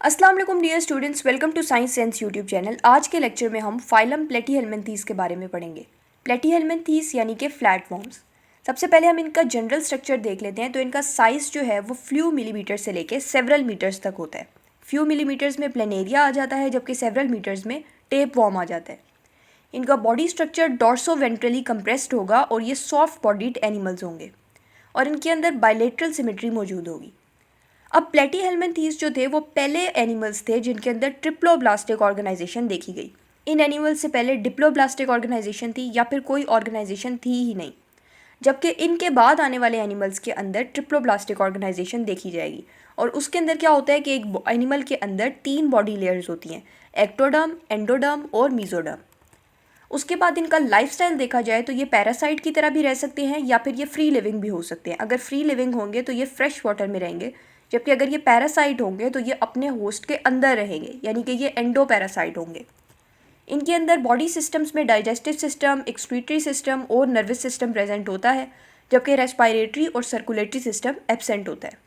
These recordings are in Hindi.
अस्सलाम वालेकुम dear students, welcome to science sense YouTube channel. आज के लेक्चर में हम फाइलम प्लेटीहेल्मिन्थीस के बारे में पढ़ेंगे। प्लेटीहेल्मिन्थीस यानी कि फ्लैटवर्म्स। सबसे पहले हम इनका जनरल स्ट्रक्चर देख लेते हैं। तो इनका साइज़ जो है वो फ्यू मिलीमीटर से लेके सेवरल मीटर्स तक होता है। फ्यू मिलीमीटर्स में प्लेनेरिया आ जाता है, जबकि सेवरल मीटर्स में टेपवर्म आ जाता है। इनका body structure dorso ventrally compressed होगा और ये सॉफ्ट बॉडीड एनिमल्स होंगे और इनके अंदर बायलेटरल सिमेट्री मौजूद होगी। अब प्लेटीहेल्मिन्थीस जो थे वो पहले एनिमल्स थे जिनके अंदर ट्रिप्लोब्लास्टिक ऑर्गेनाइजेशन देखी गई। इन एनिमल्स से पहले डिप्लोब्लास्टिक ऑर्गेनाइजेशन थी या फिर कोई ऑर्गेनाइजेशन थी ही नहीं, जबकि इनके बाद आने वाले एनिमल्स के अंदर ट्रिप्लोब्लास्टिक ऑर्गेनाइजेशन देखी जाएगी। और उसके अंदर क्या होता है कि एक एनिमल के अंदर 3 बॉडी लेयर्स होती हैं, एक्टोडर्म, एंडोडर्म और मीजोडर्म। उसके बाद इनका लाइफस्टाइल देखा जाए तो ये पैरासाइट की तरह भी रह सकते हैं या फिर ये फ्री लिविंग भी हो सकते हैं। अगर फ्री लिविंग होंगे तो ये फ्रेश वाटर में रहेंगे, जबकि अगर ये पैरासाइट होंगे तो ये अपने होस्ट के अंदर रहेंगे, यानी कि ये एंडो पैरासाइट होंगे। इनके अंदर बॉडी सिस्टम्स में डाइजेस्टिव सिस्टम, एक्सक्रीटरी सिस्टम और नर्वस सिस्टम प्रेजेंट होता है, जबकि रेस्पिरेटरी और सर्कुलेटरी सिस्टम एब्सेंट होता है।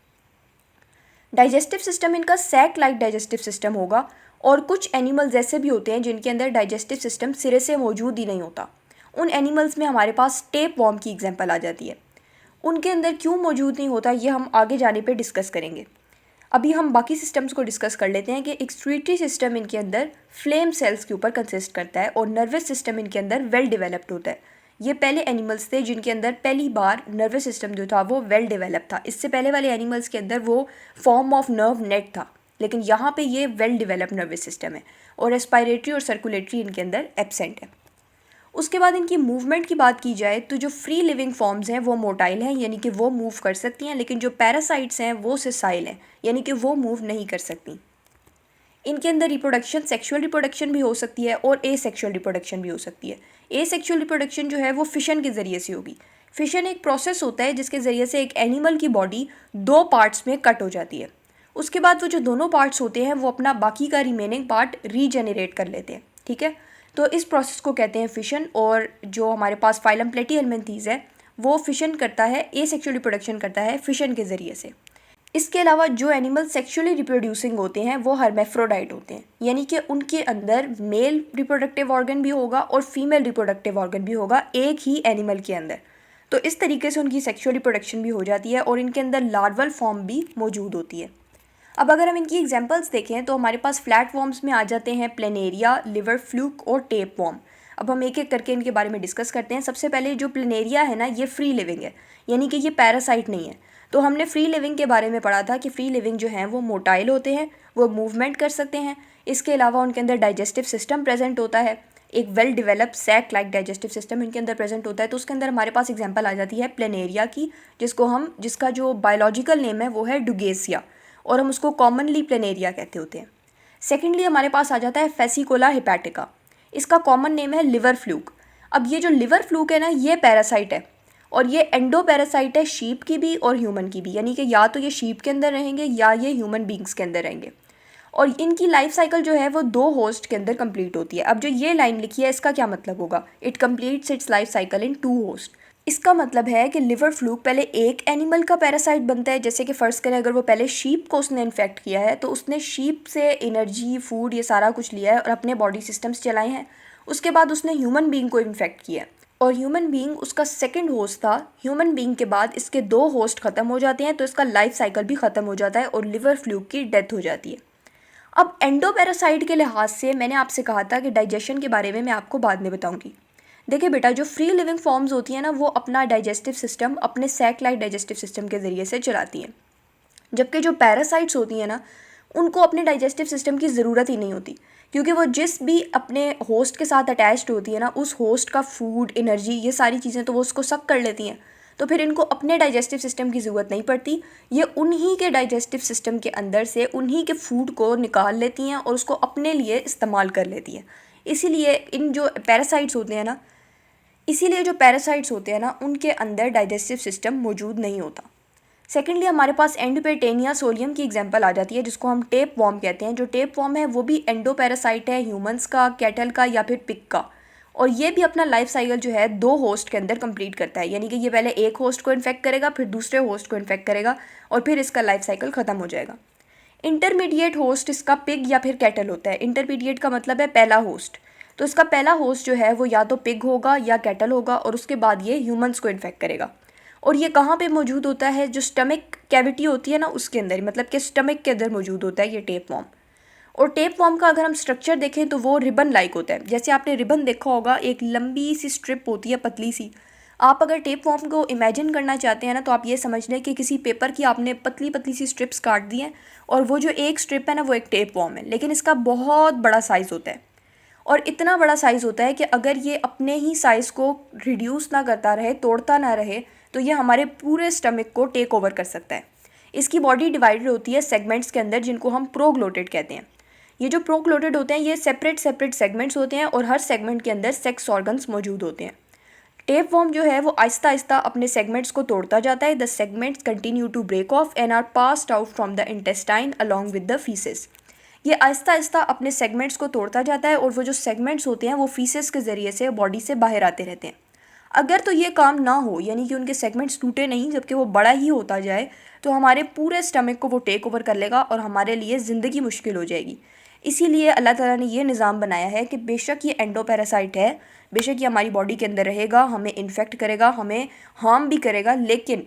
डाइजेस्टिव सिस्टम इनका सैक लाइक डाइजेस्टिव सिस्टम होगा और कुछ एनिमल्स ऐसे भी होते हैं जिनके अंदर डाइजेस्टिव सिस्टम सिरे से मौजूद ही नहीं होता। उन एनिमल्स में हमारे पास टेप वॉर्म की एग्जांपल आ जाती है। उनके अंदर क्यों मौजूद नहीं होता ये हम आगे जाने पे डिस्कस करेंगे। अभी हम बाकी सिस्टम्स को डिस्कस कर लेते हैं कि एक्सक्रीटरी सिस्टम इनके अंदर फ्लेम सेल्स के ऊपर कंसिस्ट करता है और नर्वस सिस्टम इनके अंदर वेल डेवलप्ड होता है। ये पहले एनिमल्स थे जिनके अंदर पहली बार नर्वस सिस्टम जो था वो वेल डेवलप था। इससे पहले वाले एनिमल्स के अंदर वो फॉर्म ऑफ नर्व नेट था, लेकिन यहाँ पे ये वेल डेवलप नर्वस सिस्टम है और रेस्पिरेटरी और सर्कुलेटरी इनके अंदर एब्सेंट है। उसके बाद इनकी मूवमेंट की बात की जाए तो जो फ्री लिविंग फॉर्म्स हैं वो मोटाइल हैं, यानी कि वो मूव कर सकती हैं, लेकिन जो पैरासाइट्स हैं वो सेसाइल हैं, यानी कि वो मूव नहीं कर सकती। इनके अंदर रिप्रोडक्शन सेक्सुअल रिप्रोडक्शन भी हो सकती है और एसेक्सुअल रिप्रोडक्शन भी हो सकती है। एसेक्सुअल रिप्रोडक्शन जो है वो फिशन के ज़रिए से होगी। फिशन एक प्रोसेस होता है जिसके ज़रिए से एक एनिमल की बॉडी 2 पार्ट्स में कट हो जाती है। उसके बाद वो जो दोनों पार्ट्स होते हैं वो अपना बाकी का रिमेनिंग पार्ट रीजेनरेट कर लेते हैं, ठीक है। तो इस प्रोसेस को कहते हैं फिशन। और जो हमारे पास फाइलम प्लेटीहेल्मिन्थीस है वो फिशन करता है, एसेक्सुअल रिप्रोडक्शन करता है फिशन के ज़रिए से। इसके अलावा जो एनिमल सेक्सुअली रिप्रोड्यूसिंग होते हैं वो हर्मेफ्रोडाइट होते हैं, यानी कि उनके अंदर मेल रिप्रोडक्टिव ऑर्गन भी होगा और फीमेल रिप्रोडक्टिव ऑर्गन भी होगा एक ही एनिमल के अंदर। तो इस तरीके से उनकी सेक्सुअल रिप्रोडक्शन भी हो जाती है और इनके अंदर लार्वल फॉर्म भी मौजूद होती है। अब अगर हम इनकी एग्जांपल्स देखें तो हमारे पास फ्लैट वॉर्म्स में आ जाते हैं प्लेनेरिया, लिवर फ्लूक और टेप वॉर्म। अब हम एक एक करके इनके बारे में डिस्कस करते हैं। सबसे पहले जो प्लेनेरिया है ना, ये फ्री लिविंग है, यानी कि ये पैरासाइट नहीं है। तो हमने फ्री लिविंग के बारे में पढ़ा था कि फ्री लिविंग जो हैं वो मोटाइल होते हैं, वो मूवमेंट कर सकते हैं। इसके अलावा उनके अंदर डाइजेस्टिव सिस्टम प्रेजेंट होता है, एक well develop sac like digestive system इनके अंदर प्रेजेंट होता है। तो उसके अंदर हमारे पास एग्जांपल आ जाती है प्लेनेरिया की, जिसका जो बायोलॉजिकल नेम है वो है डुगेसिया और हम उसको कॉमनली प्लेनेरिया कहते होते हैं। सेकेंडली हमारे पास आ जाता है फेसिकोला हिपैटिका, इसका कॉमन नेम है लिवर फ्लूक। अब ये जो लिवर फ्लूक है ना, ये पैरासाइट है और ये एंडो पैरासाइट है शीप की भी और ह्यूमन की भी, यानी कि या तो ये शीप के अंदर रहेंगे या ये ह्यूमन बींग्स के अंदर रहेंगे। और इनकी लाइफ साइकिल जो है वो 2 होस्ट के अंदर कंप्लीट होती है। अब जो ये लाइन लिखी है इसका क्या मतलब होगा, it completes it's life cycle in 2 host. इसका मतलब है कि लिवर फ्लूक पहले एक एनिमल का पैरासाइट बनता है, जैसे कि फ़र्ज़ करें अगर वो पहले शीप को उसने इन्फेक्ट किया है तो उसने शीप से एनर्जी, फूड, ये सारा कुछ लिया है और अपने बॉडी सिस्टम्स चलाए हैं। उसके बाद उसने ह्यूमन बींग को इन्फेक्ट किया और ह्यूमन बींग उसका सेकंड होस्ट था। ह्यूमन बींग के बाद इसके 2 होस्ट ख़त्म हो जाते हैं तो इसका लाइफ साइकिल भी ख़त्म हो जाता है और लिवर फ्लूक की डेथ हो जाती है। अब एंडोपैरासाइट के लिहाज से मैंने आपसे कहा था कि डाइजेशन के बारे में मैं आपको बाद में बताऊंगी। देखिए बेटा, जो फ्री लिविंग फॉर्म्स होती हैं ना वो अपना डाइजेस्टिव सिस्टम अपने सैक लाइक डाइजेस्टिव सिस्टम के ज़रिए से चलाती हैं, जबकि जो पैरासाइट्स होती हैं ना उनको अपने डाइजेस्टिव सिस्टम की ज़रूरत ही नहीं होती, क्योंकि वो जिस भी अपने होस्ट के साथ अटैच्ड होती है ना उस होस्ट का फूड, एनर्जी, ये सारी चीज़ें तो वो उसको सक कर लेती हैं। तो फिर इनको अपने डाइजेस्टिव सिस्टम की ज़रूरत नहीं पड़ती, ये उन्हीं के डाइजेस्टिव सिस्टम के अंदर से उन्हीं के फूड को निकाल लेती हैं और उसको अपने लिए इस्तेमाल कर लेती हैं। इसीलिए जो पैरासाइट्स होते हैं ना उनके अंदर डाइजेस्टिव सिस्टम मौजूद नहीं होता। सेकेंडली हमारे पास एंडोपेटेनिया सोलियम की एग्जांपल आ जाती है, जिसको हम टेप वॉर्म कहते हैं। जो टेप वॉर्म है वो भी एंडो पैरासाइट है, ह्यूमंस का, कैटल का या फिर पिग का। और ये भी अपना लाइफ साइकिल जो है 2 होस्ट के अंदर कंप्लीट करता है, यानी कि ये पहले एक होस्ट को इन्फेक्ट करेगा, फिर दूसरे होस्ट को इन्फेक्ट करेगा और फिर इसका लाइफ साइकिल ख़त्म हो जाएगा। इंटरमीडिएट होस्ट इसका पिग या फिर कैटल होता है। इंटरमीडिएट का मतलब है पहला होस्ट, तो इसका पहला होस्ट जो है वो या तो पिग होगा या कैटल होगा और उसके बाद ये ह्यूमंस को इन्फेक्ट करेगा। और ये कहाँ पे मौजूद होता है, जो स्टमक कैविटी होती है ना उसके अंदर, मतलब कि स्टमक के अंदर मौजूद होता है ये टेपवॉर्म। और टेपवॉर्म का अगर हम स्ट्रक्चर देखें तो वो रिबन लाइक होता है। जैसे आपने रिबन देखा होगा, एक लंबी सी स्ट्रिप होती है पतली सी। आप अगर टेपवॉर्म को इमेजिन करना चाहते हैं ना, तो आप ये समझ लें कि किसी पेपर की आपने पतली पतली सी स्ट्रिप्स काट दी हैं और वो जो एक स्ट्रिप है ना वो एक टेपवॉर्म है, लेकिन इसका बहुत बड़ा साइज़ होता है। और इतना बड़ा साइज़ होता है कि अगर ये अपने ही साइज़ को रिड्यूस ना करता रहे, तोड़ता ना रहे, तो ये हमारे पूरे स्टमक को टेक ओवर कर सकता है। इसकी बॉडी डिवाइडेड होती है सेगमेंट्स के अंदर, जिनको हम प्रोग्लोटेड कहते हैं। ये जो प्रोग्लोटेड होते हैं ये सेपरेट सेपरेट सेगमेंट्स होते हैं और हर सेगमेंट के अंदर सेक्स ऑर्गन्स मौजूद होते हैं। टेपवॉर्म जो है वो आहिस्ता आहिस्ता अपने सेगमेंट्स को तोड़ता जाता है। The segments continue to break off and are passed out from the intestine along with the faeces. ये आहिस्ता आहिस्ता अपने सेगमेंट्स को तोड़ता जाता है और वो जो सेगमेंट्स होते हैं वो फीसेस के ज़रिए से बॉडी से बाहर आते रहते हैं। अगर तो ये काम ना हो, यानी कि उनके सेगमेंट्स टूटे नहीं जबकि वो बड़ा ही होता जाए, तो हमारे पूरे स्टमक को वो टेक ओवर कर लेगा और हमारे लिए ज़िंदगी मुश्किल हो जाएगी। इसीलिए अल्लाह ताला ने ये निज़ाम बनाया है कि बेशक ये एंडोपैरासाइट है, बेशक ये हमारी बॉडी के अंदर रहेगा, हमें इन्फेक्ट करेगा, हमें हार्म भी करेगा, लेकिन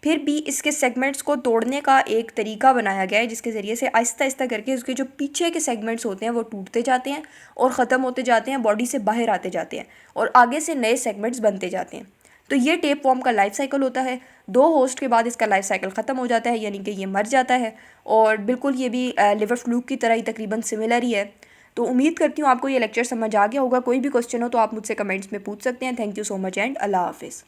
फिर भी इसके सेगमेंट्स को तोड़ने का एक तरीका बनाया गया है जिसके ज़रिए से आहिस्ता आहिस्ता करके उसके जो पीछे के सेगमेंट्स होते हैं वो टूटते जाते हैं और ख़त्म होते जाते हैं, बॉडी से बाहर आते जाते हैं और आगे से नए सेगमेंट्स बनते जाते हैं। तो ये टेपवॉर्म का लाइफ साइकिल होता है। 2 होस्ट के बाद इसका लाइफ साइकिल ख़त्म हो जाता है, यानी कि ये मर जाता है। और बिल्कुल ये भी लिवर फ्लूक की तरह ही तकरीबन सिमिलर ही है। तो उम्मीद करती हूँ आपको ये लेक्चर समझ आ गया होगा। कोई भी क्वेश्चन हो तो आप मुझसे कमेंट्स में पूछ सकते हैं। Thank you so much and अल्लाह हाफिज़।